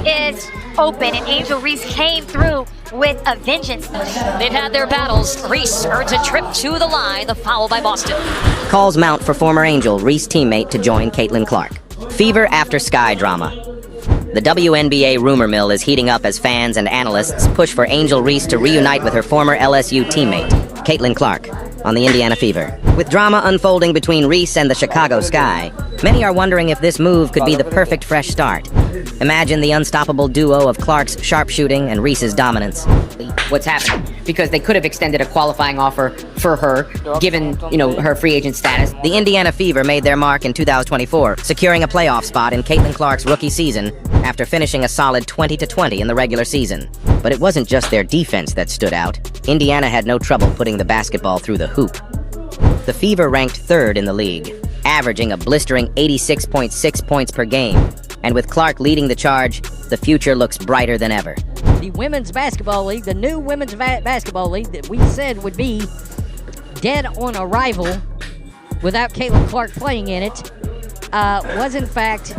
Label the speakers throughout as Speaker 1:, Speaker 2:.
Speaker 1: is open, and Angel Reese came through with a vengeance.
Speaker 2: They've had their battles. Reese earns a trip to the line, the foul by Boston.
Speaker 3: Calls mount for former Angel Reese teammate to join Caitlin Clark. Fever after Sky drama. The WNBA rumor mill is heating up as fans and analysts push for Angel Reese to reunite with her former LSU teammate, Caitlin Clark, on the Indiana Fever. With drama unfolding between Reese and the Chicago Sky, many are wondering if this move could be the perfect fresh start. Imagine the unstoppable duo of Clark's sharpshooting and Reese's dominance.
Speaker 4: What's happening? Because they could have extended a qualifying offer for her, given, her free agent status.
Speaker 3: The Indiana Fever made their mark in 2024, securing a playoff spot in Caitlin Clark's rookie season after finishing a solid 20-20 in the regular season. But it wasn't just their defense that stood out. Indiana had no trouble putting the basketball through the hoop. The Fever ranked third in the league, averaging a blistering 86.6 points per game. And with Clark leading the charge, the future looks brighter than ever.
Speaker 5: The Women's Basketball League, the new Women's Basketball League that we said would be dead on arrival without Caitlin Clark playing in it, was in fact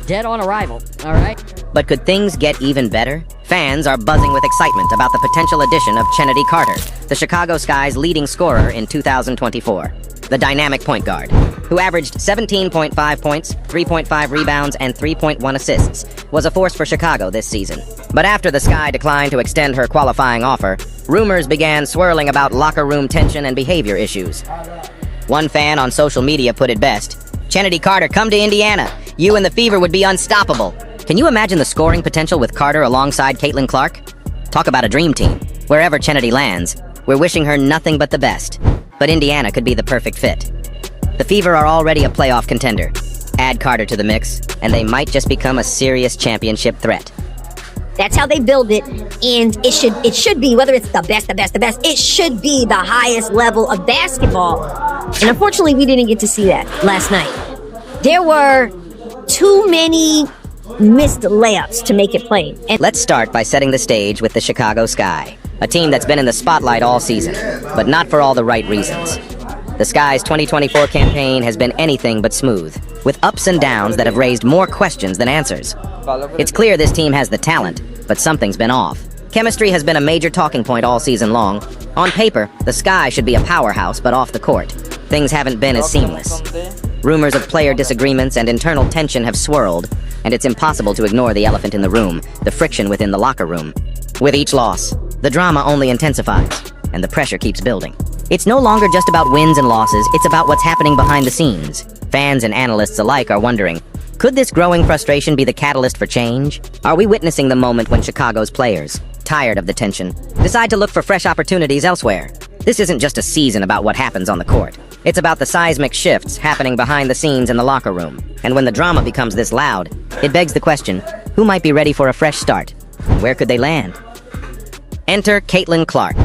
Speaker 5: dead on arrival, all right?
Speaker 3: But could things get even better? Fans are buzzing with excitement about the potential addition of Chennedy Carter, the Chicago Sky's leading scorer in 2024. The dynamic point guard, who averaged 17.5 points, 3.5 rebounds, and 3.1 assists, was a force for Chicago this season. But after the Sky declined to extend her qualifying offer, rumors began swirling about locker room tension and behavior issues. One fan on social media put it best: "Chennedy Carter, come to Indiana. You and the Fever would be unstoppable." Can you imagine the scoring potential with Carter alongside Caitlin Clark? Talk about a dream team. Wherever Chennedy lands, we're wishing her nothing but the best. But Indiana could be the perfect fit. The Fever are already a playoff contender. Add Carter to the mix, and they might just become a serious championship threat.
Speaker 6: That's how they build it, and it should be, whether it's the best, it should be the highest level of basketball. And unfortunately, we didn't get to see that last night. There were too many missed layups to make it plain. And
Speaker 3: let's start by setting the stage with the Chicago Sky, a team that's been in the spotlight all season, but not for all the right reasons. The Sky's 2024 campaign has been anything but smooth, with ups and downs that have raised more questions than answers. It's clear this team has the talent, but something's been off. Chemistry has been a major talking point all season long. On paper, the Sky should be a powerhouse, but off the court, things haven't been as seamless. Rumors of player disagreements and internal tension have swirled, and it's impossible to ignore the elephant in the room, the friction within the locker room. With each loss, the drama only intensifies, and the pressure keeps building. It's no longer just about wins and losses, it's about what's happening behind the scenes. Fans and analysts alike are wondering, could this growing frustration be the catalyst for change? Are we witnessing the moment when Chicago's players, tired of the tension, decide to look for fresh opportunities elsewhere? This isn't just a season about what happens on the court. It's about the seismic shifts happening behind the scenes in the locker room. And when the drama becomes this loud, it begs the question, who might be ready for a fresh start? Where could they land? Enter Caitlin Clark.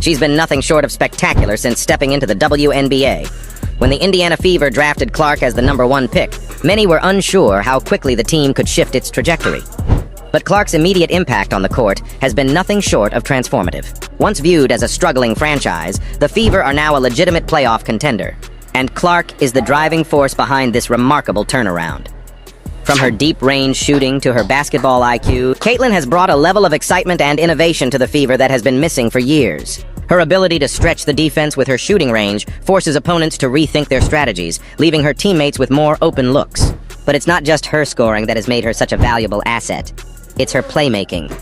Speaker 3: She's been nothing short of spectacular since stepping into the WNBA. When the Indiana Fever drafted Clark as the #1 pick, many were unsure how quickly the team could shift its trajectory. But Clark's immediate impact on the court has been nothing short of transformative. Once viewed as a struggling franchise, the Fever are now a legitimate playoff contender. And Clark is the driving force behind this remarkable turnaround. From her deep-range shooting to her basketball IQ, Caitlin has brought a level of excitement and innovation to the Fever that has been missing for years. Her ability to stretch the defense with her shooting range forces opponents to rethink their strategies, leaving her teammates with more open looks. But it's not just her scoring that has made her such a valuable asset. It's her playmaking.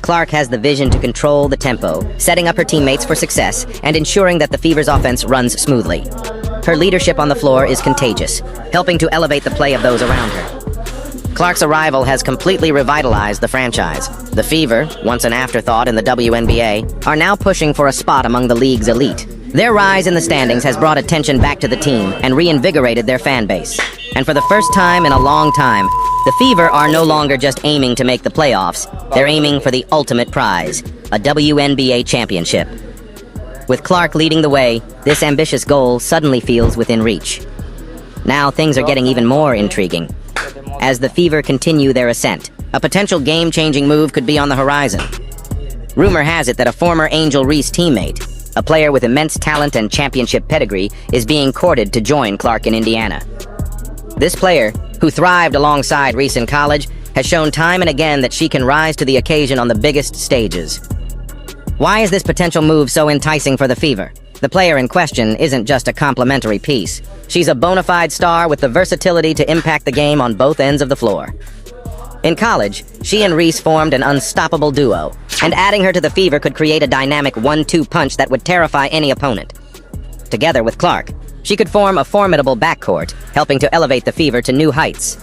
Speaker 3: Clark has the vision to control the tempo, setting up her teammates for success and ensuring that the Fever's offense runs smoothly. Her leadership on the floor is contagious, helping to elevate the play of those around her. Clark's arrival has completely revitalized the franchise. The Fever, once an afterthought in the WNBA, are now pushing for a spot among the league's elite. Their rise in the standings has brought attention back to the team and reinvigorated their fan base. And for the first time in a long time, the Fever are no longer just aiming to make the playoffs, they're aiming for the ultimate prize, a WNBA championship. With Clark leading the way, this ambitious goal suddenly feels within reach. Now things are getting even more intriguing. As the Fever continue their ascent, a potential game-changing move could be on the horizon. Rumor has it that a former Angel Reese teammate, a player with immense talent and championship pedigree, is being courted to join Clark in Indiana. This player, who thrived alongside Reese in college, has shown time and again that she can rise to the occasion on the biggest stages. Why is this potential move so enticing for the Fever? The player in question isn't just a complimentary piece. She's a bona fide star with the versatility to impact the game on both ends of the floor. In college, she and Reese formed an unstoppable duo, and adding her to the Fever could create a dynamic 1-2 punch that would terrify any opponent. Together with Clark, she could form a formidable backcourt, helping to elevate the Fever to new heights.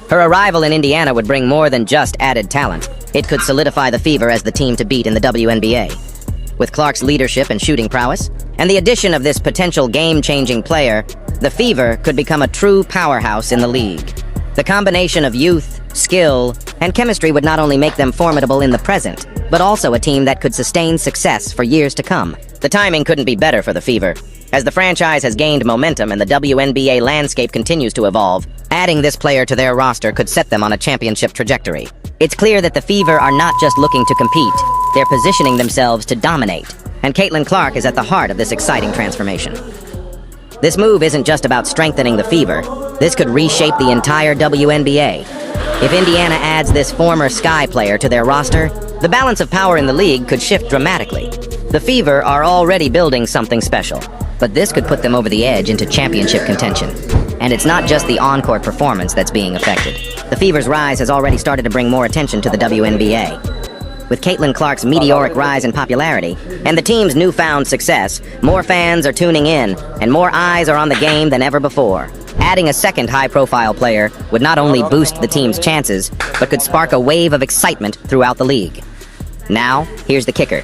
Speaker 3: Her arrival in Indiana would bring more than just added talent. It could solidify the Fever as the team to beat in the WNBA. With Clark's leadership and shooting prowess, and the addition of this potential game-changing player, the Fever could become a true powerhouse in the league. The combination of youth, skill, and chemistry would not only make them formidable in the present, but also a team that could sustain success for years to come. The timing couldn't be better for the Fever. As the franchise has gained momentum and the WNBA landscape continues to evolve, adding this player to their roster could set them on a championship trajectory. It's clear that the Fever are not just looking to compete, they're positioning themselves to dominate, and Caitlin Clark is at the heart of this exciting transformation. This move isn't just about strengthening the Fever, this could reshape the entire WNBA. If Indiana adds this former Sky player to their roster, the balance of power in the league could shift dramatically. The Fever are already building something special, but this could put them over the edge into championship contention. And it's not just the on-court performance that's being affected. The Fever's rise has already started to bring more attention to the WNBA. With Caitlin Clark's meteoric rise in popularity, and the team's newfound success, more fans are tuning in, and more eyes are on the game than ever before. Adding a second high-profile player would not only boost the team's chances, but could spark a wave of excitement throughout the league. Now, here's the kicker.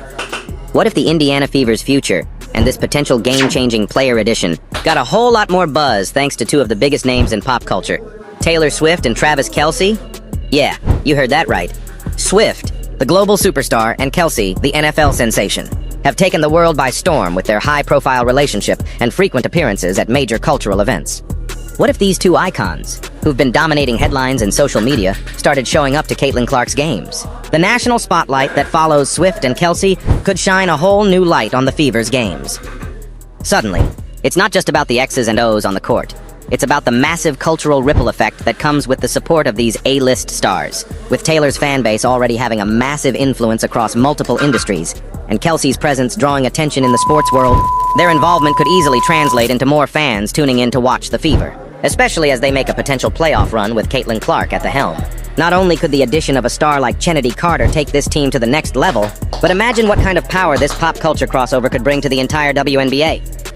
Speaker 3: What if the Indiana Fever's future, and this potential game-changing player addition, got a whole lot more buzz thanks to two of the biggest names in pop culture? Taylor Swift and Travis Kelce? Yeah, you heard that right. Swift, the global superstar, and Kelce, the NFL sensation, have taken the world by storm with their high-profile relationship and frequent appearances at major cultural events. What if these two icons, who've been dominating headlines and social media, started showing up to Caitlin Clark's games? The national spotlight that follows Swift and Kelce could shine a whole new light on the Fever's games. Suddenly, it's not just about the X's and O's on the court. It's about the massive cultural ripple effect that comes with the support of these A-list stars. With Taylor's fan base already having a massive influence across multiple industries, and Kelce's presence drawing attention in the sports world, their involvement could easily translate into more fans tuning in to watch the Fever, especially as they make a potential playoff run with Caitlin Clark at the helm. Not only could the addition of a star like Kennedy Carter take this team to the next level, but imagine what kind of power this pop culture crossover could bring to the entire WNBA.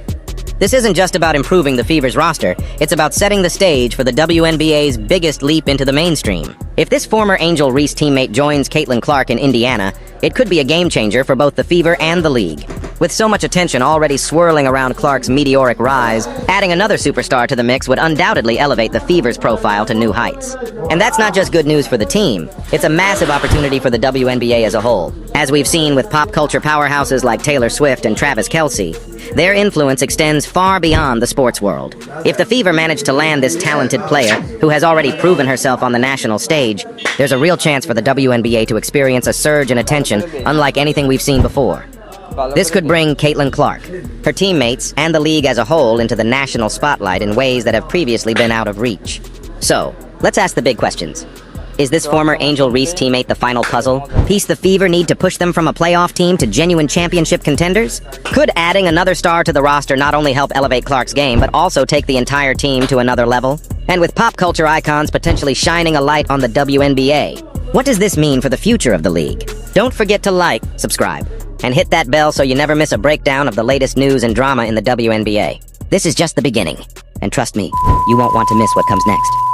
Speaker 3: This isn't just about improving the Fever's roster, it's about setting the stage for the WNBA's biggest leap into the mainstream. If this former Angel Reese teammate joins Caitlin Clark in Indiana, it could be a game-changer for both the Fever and the league. With so much attention already swirling around Clark's meteoric rise, adding another superstar to the mix would undoubtedly elevate the Fever's profile to new heights. And that's not just good news for the team, it's a massive opportunity for the WNBA as a whole. As we've seen with pop culture powerhouses like Taylor Swift and Travis Kelce, their influence extends far beyond the sports world. If the Fever manage to land this talented player, who has already proven herself on the national stage, there's a real chance for the WNBA to experience a surge in attention unlike anything we've seen before. This could bring Caitlin Clark, her teammates, and the league as a whole into the national spotlight in ways that have previously been out of reach. So, let's ask the big questions. Is this former Angel Reese teammate the final puzzle piece the Fever need to push them from a playoff team to genuine championship contenders? Could adding another star to the roster not only help elevate Clark's game, but also take the entire team to another level? And with pop culture icons potentially shining a light on the WNBA, what does this mean for the future of the league? Don't forget to like, subscribe, and hit that bell so you never miss a breakdown of the latest news and drama in the WNBA. This is just the beginning, and trust me, you won't want to miss what comes next.